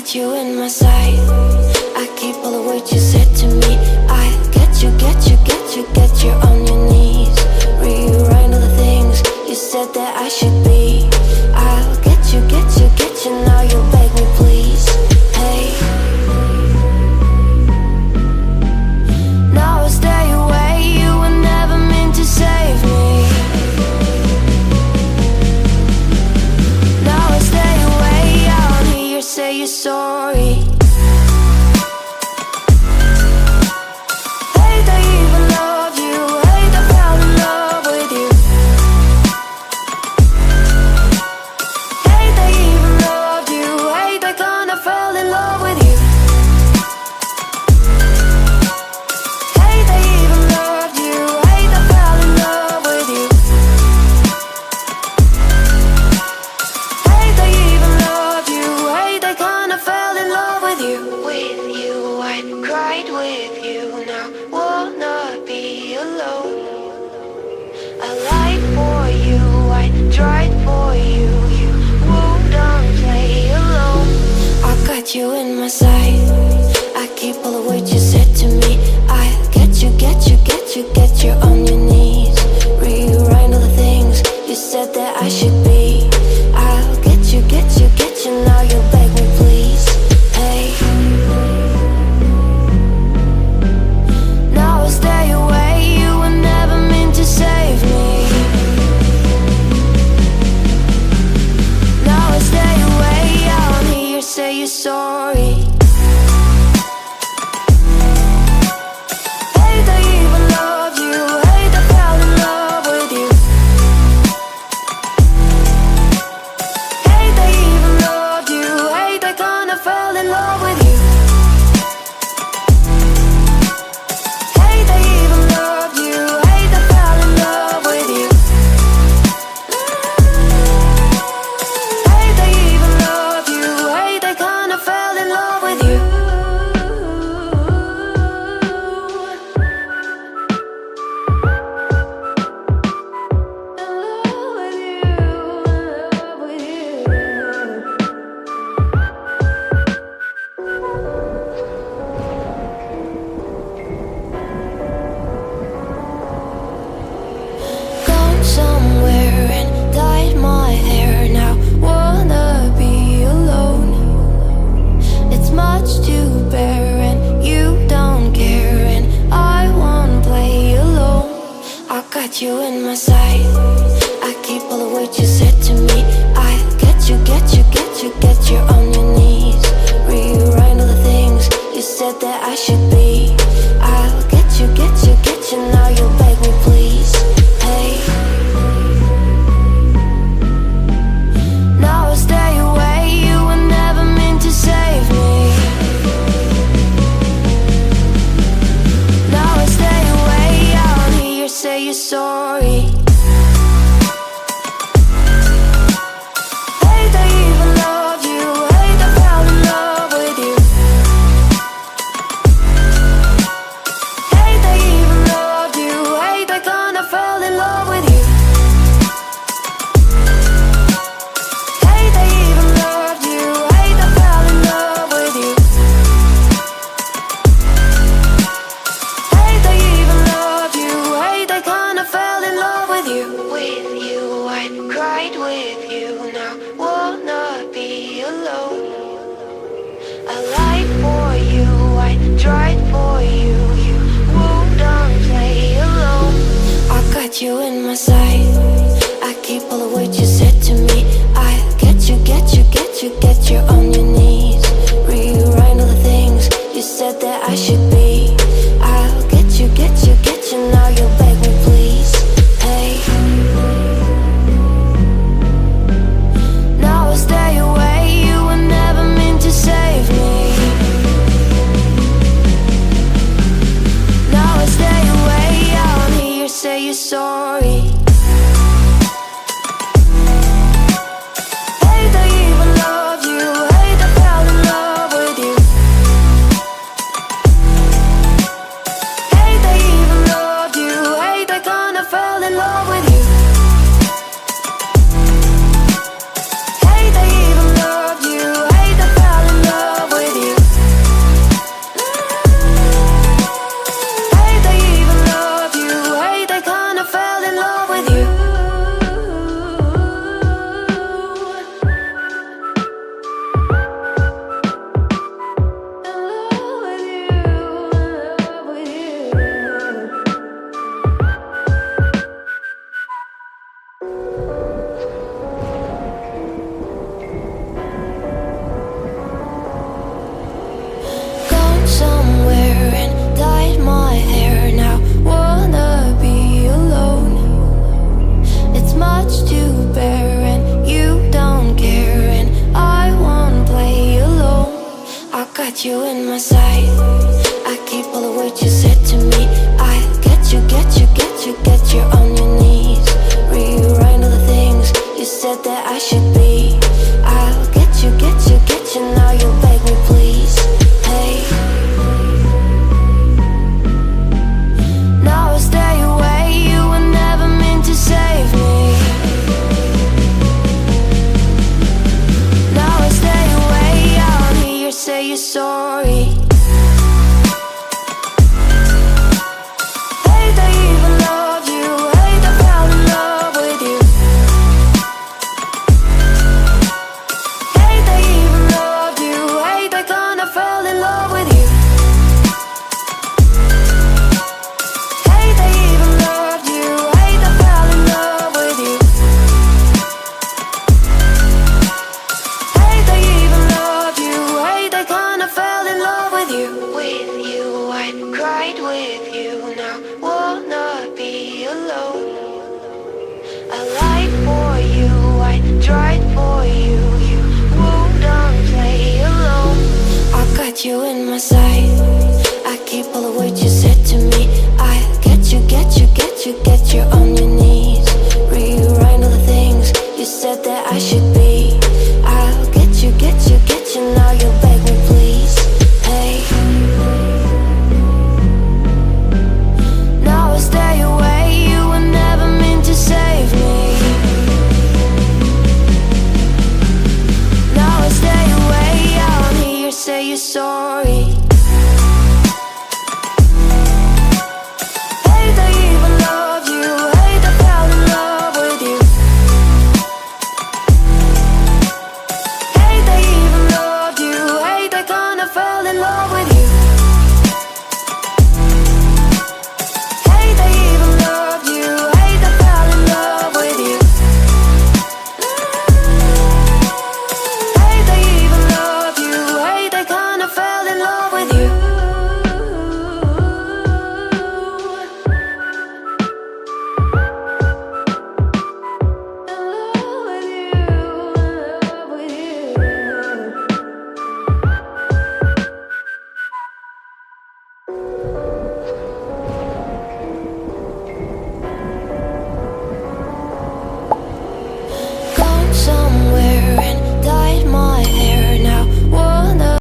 got you in my sight. I keep all the words you said to me. I get you, get you, get you, get you on your knees. Rewrite all the things you said that I should be. I'll get you, get you, get you. Now you beg me please. Hey, now I stay away. You were never meant to save me. Now I stay away. I don't hear you say you're sorry. You in my sight. I keep all the words you said to me. I get you, get you, get you, get you on your knees. Rewrite all the things you said that I should be. I'll get you, get you, get you. Now you beg me please. Hey, now I stay away. You were never meant to save me. Now I stay away. I don't hear you say you're sorry. You in my sight. I keep all the words you said to me. I get you, get you, get you, get you on your knees. Rewrite all the things you said that I should be. I'll get you, get you, get you. Now you beg me please. Hey, now I stay away. You were never meant to save me. Now I stay away. I don't hear you say you're sorry. You in my sight. I keep all the words you said to me. I get you, get you, get you, get you on your knees. Rewrite all the things you said that I should be. I'll get you, get you, get you. Now you beg me please. Hey, now I stay away. You were never meant to save me. Now I stay away. I don't hear you say you're sorry. Hey, they even loved you. Hey, they fell in love. love with you. Somewhere and dyed my hair now. Wanna be alone. It's much to bear and you don't care, and I won't play alone. I got you in my sight. I keep all the words you said to me. I get you, get you, get you, get you on your knees. Rewrite all the things you said that I should be. I'll get you, get you, get you. Now you beg me please. Hey, now I stay away, you were never meant to save me. Now I stay away, I don't hear you say you're sorry. Hate I even loved you, hate I fell in love with you. Hate I even loved you, hate I kinda fell in love with you. Tried for you, you wouldn't play alone. I got you in my sight. I keep all the words you said to me. I get you, get you, get you, get you on your knees.